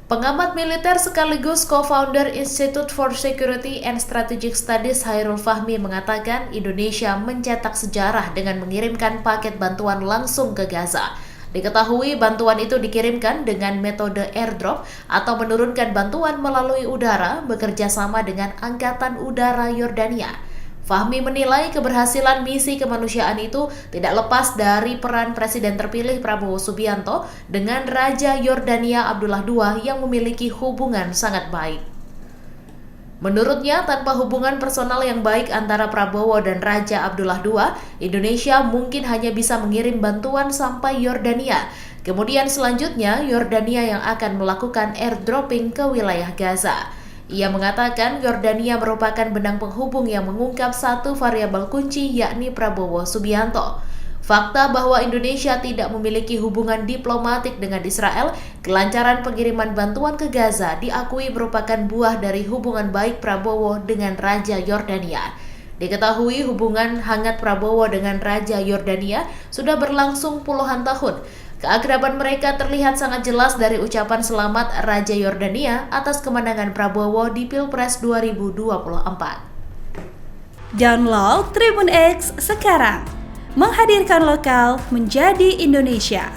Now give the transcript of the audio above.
Pengamat militer sekaligus co-founder Institute for Security and Strategic Studies Hairul Fahmi mengatakan Indonesia mencetak sejarah dengan mengirimkan paket bantuan langsung ke Gaza. Diketahui bantuan itu dikirimkan dengan metode airdrop atau menurunkan bantuan melalui udara bekerja sama dengan Angkatan Udara Yordania. Fahmi menilai keberhasilan misi kemanusiaan itu tidak lepas dari peran Presiden terpilih Prabowo Subianto dengan Raja Yordania Abdullah II yang memiliki hubungan sangat baik. Menurutnya, tanpa hubungan personal yang baik antara Prabowo dan Raja Abdullah II, Indonesia mungkin hanya bisa mengirim bantuan sampai Yordania. Kemudian selanjutnya, Yordania yang akan melakukan airdropping ke wilayah Gaza. Ia mengatakan Yordania merupakan benang penghubung yang mengungkap satu variabel kunci yakni Prabowo Subianto. Fakta bahwa Indonesia tidak memiliki hubungan diplomatik dengan Israel, kelancaran pengiriman bantuan ke Gaza diakui merupakan buah dari hubungan baik Prabowo dengan Raja Yordania. Diketahui hubungan hangat Prabowo dengan Raja Yordania sudah berlangsung puluhan tahun. Keakraban mereka terlihat sangat jelas dari ucapan selamat Raja Yordania atas kemenangan Prabowo di Pilpres 2024. Download Tribun X sekarang, menghadirkan lokal menjadi Indonesia.